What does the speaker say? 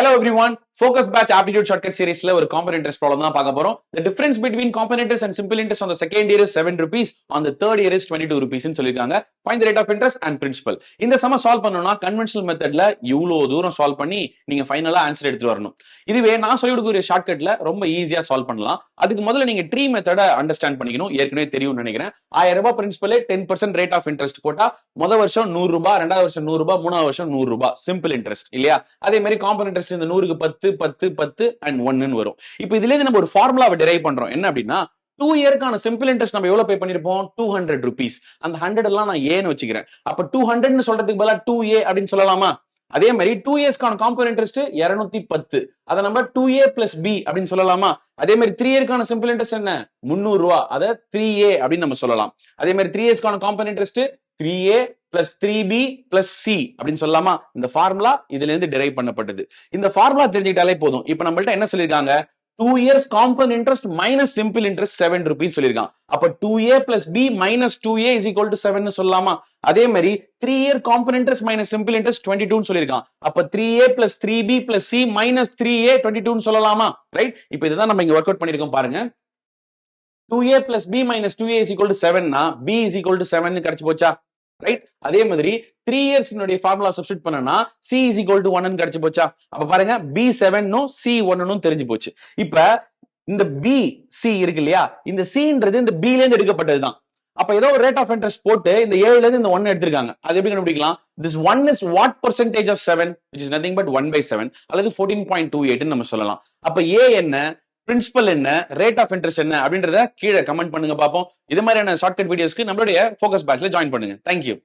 Hello everyone. Focus batch aptitude shortcut series la ஒரு compound interest problem தான் பார்க்க போறோம். The difference between compound interest and simple interest on the second year is 7 rupees, on the third year is 22 rupees ன்னு சொல்லிருக்காங்க. Find the rate of interest and principal. இந்த சம solve பண்ணனும்னா conventional மெத்தட்ல இவ்வளவு தூரம் சால்வ் பண்ணி நீங்க ஃபைனலா ஆன்சர் எடுத்து வரணும். இதுவே நான் சொல்லி கொடுக்கிற ஷார்ட்கட்ல ரொம்ப ஈஸியா சால்வ் பண்ணலாம். அதுக்கு முதல்ல நீங்க ட்ரீ மெத்தட அண்டர்ஸ்டாண்ட் பண்ணிக்கணும். ஏற்கனவே தெரியும்னு நினைக்கிறேன். 1000 ரூபாய் பிரின்சிபல் 10% ரேட் ஆஃப் இன்ட்ரெஸ்ட் போட்டா முதல் வருஷம் 100 ரூபாய், இரண்டாவது வருஷம் 100 ரூபாய், மூணாவது வருஷம் 100 ரூபாய் சிம்பிள் இன்ட்ரெஸ்ட் இல்லையா? அதே மாதிரி காம்பவுண்ட் இன்ட்ரெஸ்ட் இந்த 100க்கு 10 10 10 and 1 வரும். இப்போ இதுல இருந்து நம்ம ஒரு ஃபார்முலாவை டெரைவ் பண்றோம். என்ன அப்படின்னா 2 இயர்க்கான சிம்பிள் இன்ட்ரெஸ்ட் நம்ம எவ்வளவு பே பண்ணிருப்போம்? 200 rupees. அந்த 100 எல்லாம் நான் ஏன்னு வச்சுக்கிறேன். அப்ப 200 சொல்றதுக்கு பதிலா 2a அப்படின்னு சொல்லலாமா? அதே மாதிரி 2 இயர்ஸ்க்கான காம்பவுண்ட் இன்ட்ரெஸ்ட் 210. அத நம்ம 2a plus b அப்படின்னு சொல்லலாமா? அதே மாதிரி 3 இயர்க்கான சிம்பிள் இன்ட்ரெஸ்ட் என்ன? 300 ரூபாய். அத 3a அப்படின்னு நம்ம சொல்லலாம். அதே மாதிரி 3 இயர்ஸ்க்கான compound interest 3a plus 3b plus c அப்படின்னு சொல்லலாமா? இந்த ஃபார்முலா இதுல இருந்து டெரைவ் பண்ணப்பட்டது. இந்த ஃபார்முலா தெரிஞ்சுக்கிட்டாலே போதும். இப்போ நம்மள்ட்ட என்ன சொல்லிருக்காங்க? 2 years compound interest minus simple interest 7 rupees சொல்லிருக்கான். அப்ப 2a plus b minus 2a is equal to 7 ன்னு சொல்லலாமா? அதே மாதிரி 3 year compound interest minus simple interest 22 ன்னு சொல்லிருக்கான். அப்ப 3a plus 3b plus c minus 3a 22 ன்னு சொல்லலாமா? ரைட்? இப்போ இதுதான் நம்ம இங்க வொர்க் அவுட் பண்ணிருக்கோம் பாருங்க. 2a plus b minus 2a is equal to 7 னா b is equal to 7 ன்னு கிடைச்சு போச்சா? ரைட்? அதே மாதிரி 3 இயர்ஸ் ஃபார்முலா சப்ஸ்டிட்யூட் பண்ணனா c is equal to 1 ன்னு கிடைச்சு போச்சா? அப்ப பாருங்க b 7 னும் c 1 னும் தெரிஞ்சு போச்சு. இப்ப இந்த b c இருக்கு இல்லையா? இந்த c ன்றது இந்த b ல இருந்து எடுக்கப்பட்டதுதான். அப்ப ஏதோ ஒரு ரேட் ஆஃப் இன்ட்ரெஸ்ட் போட்டு இந்த 7ல இருந்து இந்த 1 எடுத்துருக்காங்க. அது எப்படி கண்டுபிடிக்கலாம்? This 1 is what percentage of 7, which is nothing but 1/7 அல்லது 14.28 ன்னு நம்ம சொல்லலாம். அப்ப a என்ன, பிரின்சிபல் என்ன, ரேட் ஆஃப் இன்ட்ரெஸ்ட் என்ன அப்படின்றத கீழே கமெண்ட் பண்ணுங்க பாப்போம். இது மாதிரியான ஷார்ட்கட் வீடியோஸ்க்கு நம்மளுடைய ஃபோக்கஸ் பேட்ச்ல ஜாயின் பண்ணுங்க. தேங்க்யூ.